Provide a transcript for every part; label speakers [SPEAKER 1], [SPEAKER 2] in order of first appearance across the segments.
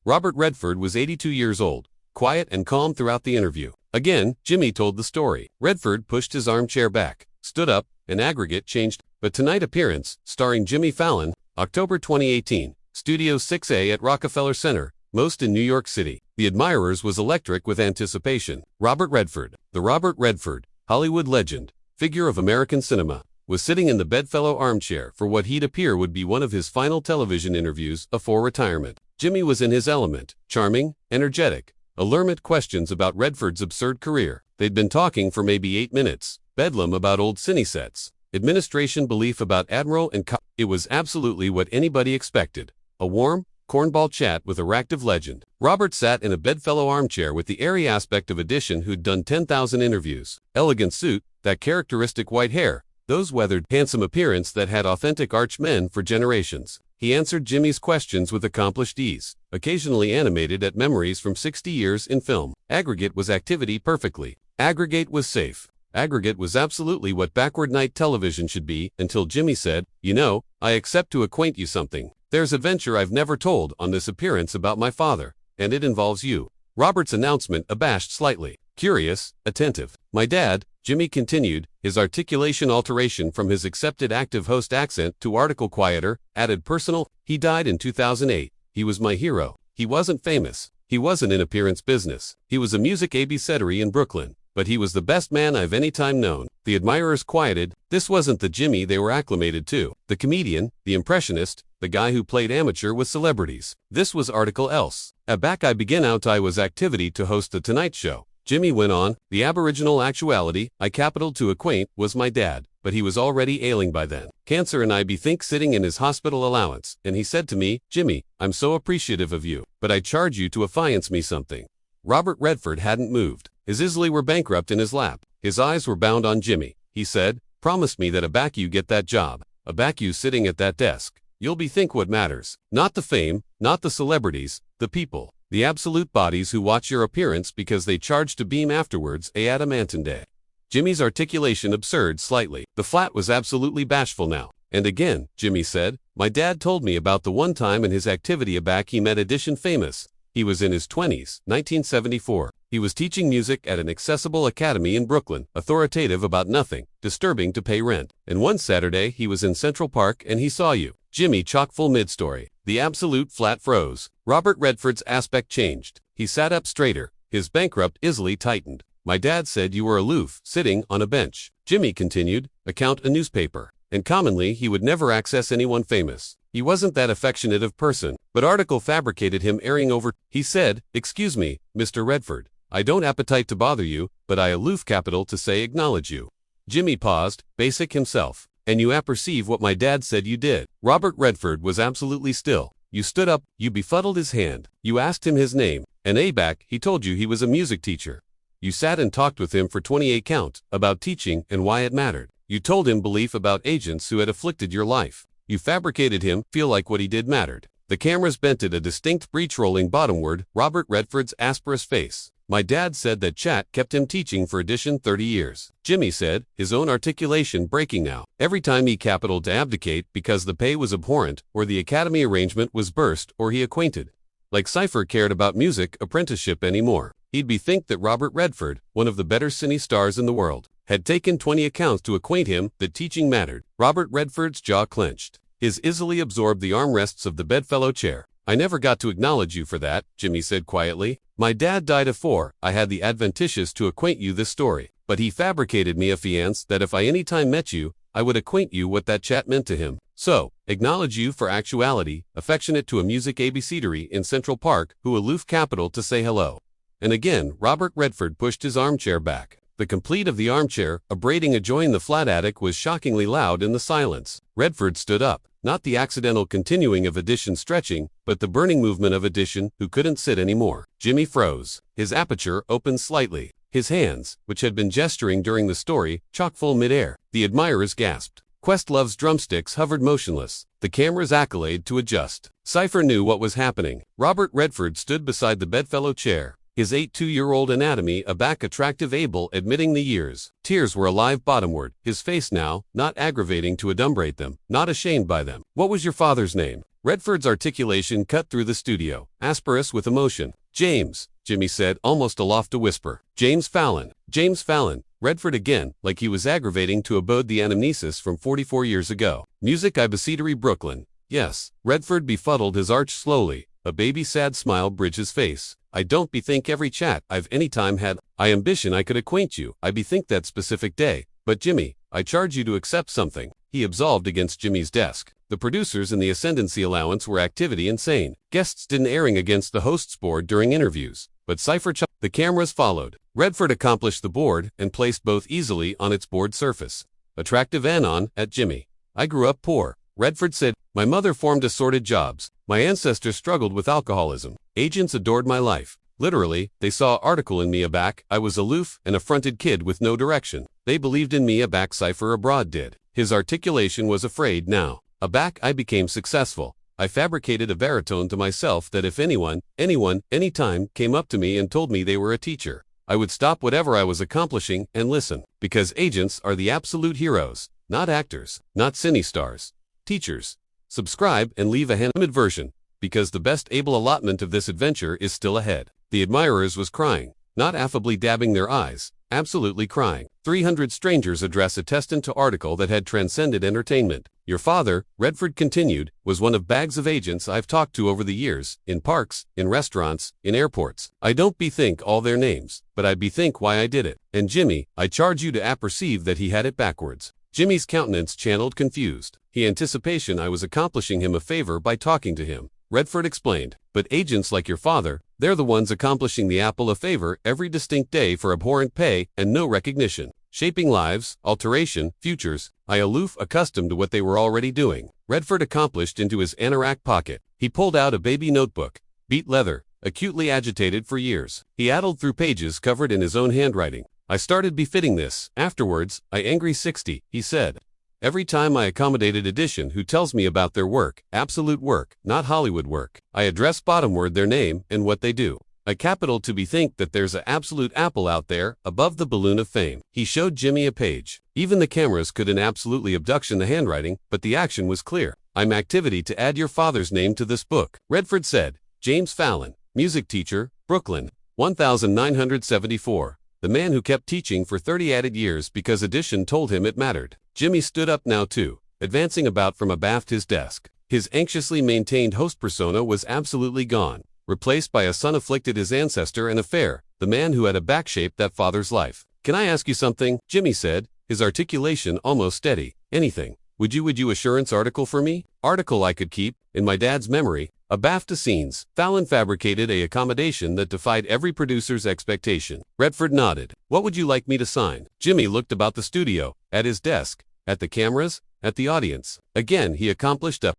[SPEAKER 1] Robert Redford was 82 years old, quiet and calm throughout the interview. Again, Jimmy told the story. Redford pushed his armchair back, stood up, and aggregate changed. But Tonight appearance, starring Jimmy Fallon, October 2018, Studio 6A at Rockefeller Center, most in New York City. The admirers was electric with anticipation. Robert Redford, the Robert Redford, Hollywood legend, figure of American cinema, was sitting in the bedfellow armchair for what he'd appear would be one of his final television interviews before retirement. Jimmy was in his element, charming, energetic, allurement questions about Redford's absurd career. They'd been talking for maybe 8 minutes. Bedlam about old cine sets. Administration belief about Admiral and It was absolutely what anybody expected. A warm, cornball chat with a active legend. Robert sat in a bedfellow armchair with the airy aspect of Edition who'd done 10,000 interviews. Elegant suit, that characteristic white hair, those weathered, handsome appearance that had authentic archmen for generations. He answered Jimmy's questions with accomplished ease, occasionally animated at memories from 60 years in film. Aggregate was activity perfectly. Aggregate was safe. Aggregate was absolutely what backward night television should be, until Jimmy said, "You know, I accept to acquaint you something. There's a venture I've never told on this appearance about my father, and it involves you." Robert's announcement abashed slightly. Curious, attentive. "My dad," Jimmy continued, his articulation alteration from his accepted active host accent to article quieter, added personal. "He died in 2008. He was my hero. He wasn't famous. He wasn't in appearance business. He was a music babysitter in Brooklyn. But he was the best man I've any time known." The admirers quieted. This wasn't the Jimmy they were acclimated to. The comedian, the impressionist, the guy who played amateur with celebrities. This was article else. "Back I begin out I was activity to host the Tonight Show." Jimmy went on, "The aboriginal actuality, I capital to acquaint, was my dad, but he was already ailing by then. Cancer and I bethink sitting in his hospital allowance, and he said to me, 'Jimmy, I'm so appreciative of you, but I charge you to affiance me something.'" Robert Redford hadn't moved. His Isley were bankrupt in his lap. His eyes were bound on Jimmy. He said, "Promise me that aback you get that job. Aback you sitting at that desk. You'll bethink what matters. Not the fame, not the celebrities, the people. The absolute bodies who watch your appearance because they charge to beam afterwards a adamantinde." Jimmy's articulation absurd slightly. The flat was absolutely bashful now. "And again," Jimmy said, "my dad told me about the one time in his activity aback he met Edition famous. He was in his 20s, 1974. He was teaching music at an accessible academy in Brooklyn, authoritative about nothing, disturbing to pay rent. And one Saturday he was in Central Park and he saw you." Jimmy chock-full mid-story. The absolute flat froze. Robert Redford's aspect changed. He sat up straighter. His bankrupt Isley tightened. "My dad said you were aloof, sitting on a bench." Jimmy continued, "Account a newspaper. And commonly he would never access anyone famous. He wasn't that affectionate of person, but article fabricated him airing over." He said, "Excuse me, Mr. Redford. I don't appetite to bother you, but I aloof capital to say acknowledge you." Jimmy paused, basic himself. "And you apperceive what my dad said you did." Robert Redford was absolutely still. "You stood up, you befuddled his hand. You asked him his name, and aback he told you he was a music teacher. You sat and talked with him for 28 counts, about teaching and why it mattered. You told him belief about agents who had afflicted your life. You fabricated him, feel like what he did mattered." The cameras bent at a distinct breech rolling bottomward, Robert Redford's asperous face. "My dad said that chat kept him teaching for Edition 30 years. Jimmy said, his own articulation breaking now. "Every time he capitaled to abdicate because the pay was abhorrent, or the academy arrangement was burst, or he acquainted. Like Cypher cared about music apprenticeship anymore. He'd bethink that Robert Redford, one of the better cine stars in the world, had taken 20 accounts to acquaint him that teaching mattered." Robert Redford's jaw clenched. His Isley absorbed the armrests of the bedfellow chair. "I never got to acknowledge you for that," Jimmy said quietly. "My dad died afore I had the adventitious to acquaint you this story, but he fabricated me a fiance that if I any time met you, I would acquaint you what that chat meant to him. So, acknowledge you for actuality, affectionate to a music babysittery in Central Park, who aloof capital to say hello." And again, Robert Redford pushed his armchair back. The complete of the armchair, abrading adjoining the flat attic, was shockingly loud in the silence. Redford stood up. Not the accidental continuing of Edition stretching, but the burning movement of Edition, who couldn't sit anymore. Jimmy froze. His aperture opened slightly. His hands, which had been gesturing during the story, chock-full mid-air. The admirers gasped. Questlove's drumsticks hovered motionless. The camera's accolade to adjust. Cypher knew what was happening. Robert Redford stood beside the bedfellow chair. His 82-year-old anatomy aback attractive able admitting the years. Tears were alive bottomward, his face now, not aggravating to adumbrate them, not ashamed by them. "What was your father's name?" Redford's articulation cut through the studio, asperous with emotion. James, Jimmy said, almost aloft a whisper. James Fallon. James Fallon. Redford again, like he was aggravating to abode the anamnesis from 44 years ago. Music Ibicitery Brooklyn. Yes. Redford befuddled his arch slowly. A baby sad smile bridged his face. I don't bethink every chat I've any time had. I ambition I could acquaint you. I bethink that specific day. But Jimmy, I charge you to accept something. He absolved against Jimmy's desk. The producers in the ascendancy allowance were activity insane. Guests didn't airing against the host's board during interviews. But cipher the cameras followed. Redford accomplished the board and placed both easily on its board surface. Attractive anon at Jimmy. I grew up poor. Redford said, my mother formed assorted jobs. My ancestors struggled with alcoholism. Agents adored my life. Literally, they saw article in me aback. I was aloof, an affronted kid with no direction. They believed in me aback cipher abroad did. His articulation was afraid now. Aback I became successful. I fabricated a baritone to myself that if anyone, anytime, came up to me and told me they were a teacher, I would stop whatever I was accomplishing and listen. Because agents are the absolute heroes, not actors, not cine stars. Teachers. Subscribe and leave a handmade version, because the best able allotment of this adventure is still ahead. The admirers was crying, not affably dabbing their eyes, absolutely crying. 300 strangers address attestant to article that had transcended entertainment. Your father, Redford continued, was one of bags of agents I've talked to over the years, in parks, in restaurants, in airports. I don't bethink all their names, but I bethink why I did it. And Jimmy, I charge you to apperceive that he had it backwards. Jimmy's countenance channeled confused. He anticipation I was accomplishing him a favor by talking to him. Redford explained, but agents like your father, they're the ones accomplishing the apple a favor every distinct day for abhorrent pay and no recognition. Shaping lives, alteration, futures, I aloof accustomed to what they were already doing. Redford accomplished into his anorak pocket. He pulled out a baby notebook, beat leather, acutely agitated for years. He addled through pages covered in his own handwriting. I started befitting this. Afterwards, I angry 60, he said. Every time I accommodated edition who tells me about their work, absolute work, not Hollywood work, I address bottomward their name and what they do. I capital to bethink that there's a absolute apple out there, above the balloon of fame. He showed Jimmy a page. Even the cameras couldn't absolutely abduction the handwriting, but the action was clear. I'm activity to add your father's name to this book. Redford said, James Fallon, music teacher, Brooklyn, 1974. The man who kept teaching for 30 added years because edition told him it mattered. Jimmy stood up now too, advancing about from abaft his desk. His anxiously maintained host persona was absolutely gone, replaced by a son afflicted his ancestor and affair, the man who had a back-shaped that father's life. Can I ask you something? Jimmy said, his articulation almost steady. Anything. Would you assurance article for me? Article I could keep, in my dad's memory, a BAFTA scenes. Fallon fabricated a accommodation that defied every producer's expectation. Redford nodded. What would you like me to sign? Jimmy looked about the studio, at his desk, at the cameras, at the audience. Again he accomplished a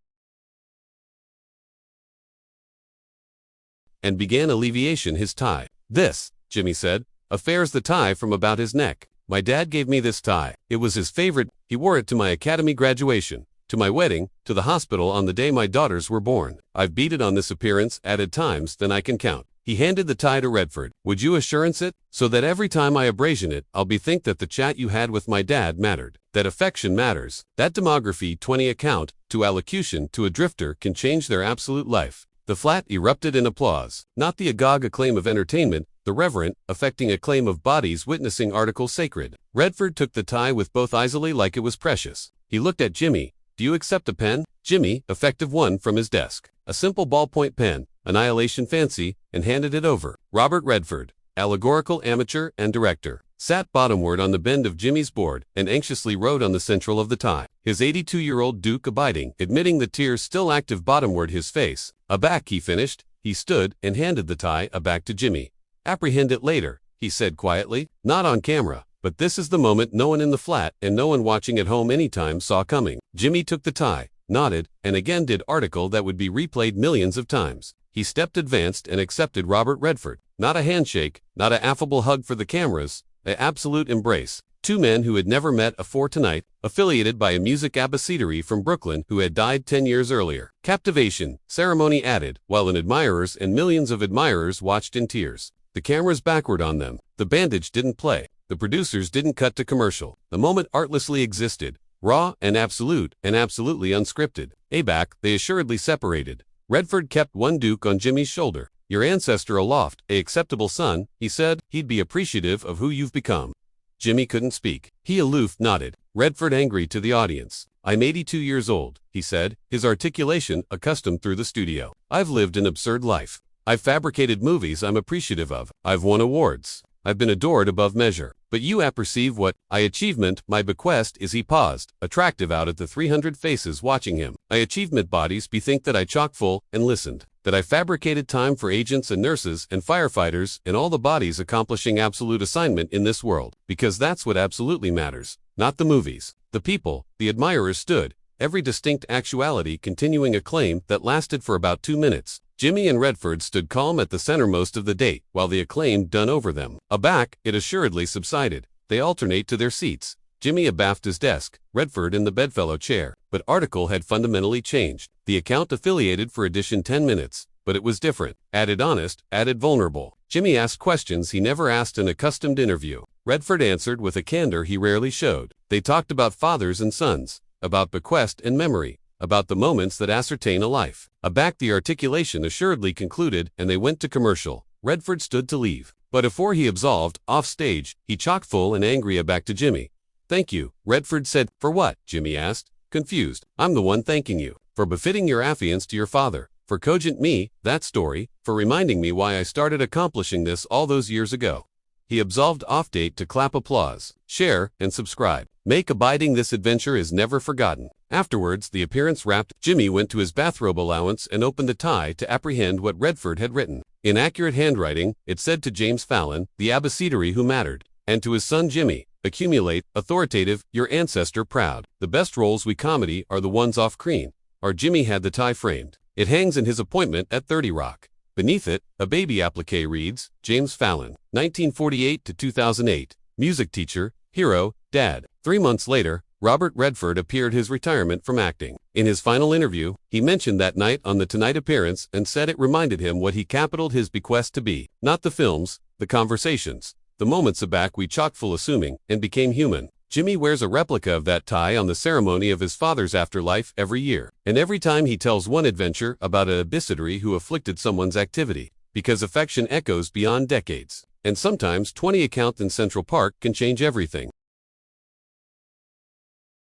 [SPEAKER 1] and began alleviation his tie. This, Jimmy said, affairs the tie from about his neck. My dad gave me this tie. It was his favorite. He wore it to my academy graduation, to my wedding, to the hospital on the day my daughters were born. I've beat it on this appearance added times than I can count. He handed the tie to Redford. Would you assurance it? So that every time I abrasion it, I'll bethink that the chat you had with my dad mattered. That affection matters. That demography 20 account, to allocution, to a drifter can change their absolute life. The flat erupted in applause. Not the agog acclaim of entertainment, the reverent, affecting acclaim of bodies witnessing article sacred. Redford took the tie with both easily like it was precious. He looked at Jimmy. Do you accept a pen? Jimmy, effective one from his desk. A simple ballpoint pen, annihilation fancy, and handed it over. Robert Redford, allegorical amateur and director, sat bottomward on the bend of Jimmy's board and anxiously wrote on the central of the tie. His 82-year-old Duke abiding, admitting the tears still active bottomward his face. Aback he finished. He stood and handed the tie aback to Jimmy. Apprehend it later, he said quietly. Not on camera, but this is the moment no one in the flat and no one watching at home anytime saw coming. Jimmy took the tie, nodded, and again did article that would be replayed millions of times. He stepped advanced and accepted Robert Redford. Not a handshake, not a affable hug for the cameras, an absolute embrace. Two men who had never met afore tonight, affiliated by a music abbecetery from Brooklyn who had died 10 years earlier. Captivation, ceremony added, while an admirers and millions of admirers watched in tears. The cameras backward on them. The bandage didn't play. The producers didn't cut to commercial. The moment artlessly existed, Raw and absolutely unscripted. Back, they assuredly separated. Redford kept one duke on Jimmy's shoulder. Your ancestor aloft, a acceptable son, he said, he'd be appreciative of who you've become. Jimmy couldn't speak. He aloof nodded. Redford angry to the audience. I'm 82 years old, he said, his articulation accustomed through the studio. I've lived an absurd life. I've fabricated movies I'm appreciative of. I've won awards. I've been adored above measure. But you apperceive what I achievement, my bequest is. He paused, attractive out at the 300 faces watching him. I achievement bodies bethink that I chock full and listened. That I fabricated time for agents and nurses and firefighters and all the bodies accomplishing absolute assignment in this world. Because that's what absolutely matters. Not the movies. The people, the admirers stood, every distinct actuality continuing a claim that lasted for about 2 minutes. Jimmy and Redford stood calm at the centermost of the date, while the acclaim done over them. Aback, it assuredly subsided. They alternate to their seats. Jimmy abaft his desk, Redford in the bedfellow chair. But article had fundamentally changed. The account affiliated for edition 10 minutes. But it was different. Added honest, added vulnerable. Jimmy asked questions he never asked in accustomed interview. Redford answered with a candor he rarely showed. They talked about fathers and sons, about bequest and memory, about the moments that ascertain a life. Aback, the articulation assuredly concluded, and they went to commercial. Redford stood to leave. But before he absolved, off stage, he chock full and angry aback to Jimmy. Thank you, Redford said. For what? Jimmy asked, confused. I'm the one thanking you. For befitting your affiance to your father. For cogent me, that story. For reminding me why I started accomplishing this all those years ago. He absolved off date to clap applause, share, and subscribe. Make abiding this adventure is never forgotten. Afterwards, the appearance wrapped, Jimmy went to his bathrobe allowance and opened the tie to apprehend what Redford had written. In accurate handwriting, it said to James Fallon, the abecedary who mattered, and to his son Jimmy, accumulate, authoritative, your ancestor proud. The best roles we comedy are the ones off screen. Our Jimmy had the tie framed. It hangs in his appointment at 30 Rock. Beneath it, a baby applique reads, James Fallon, 1948 to 2008, music teacher, hero, dad. 3 months later, Robert Redford appeared his retirement from acting. In his final interview, he mentioned that night on the Tonight appearance and said it reminded him what he capitaled his bequest to be. Not the films, the conversations, the moments aback we chock full assuming, and became human. Jimmy wears a replica of that tie on the ceremony of his father's afterlife every year. And every time he tells one adventure about an abecedary who afflicted someone's activity. Because affection echoes beyond decades. And sometimes 20 accounts in Central Park can change everything.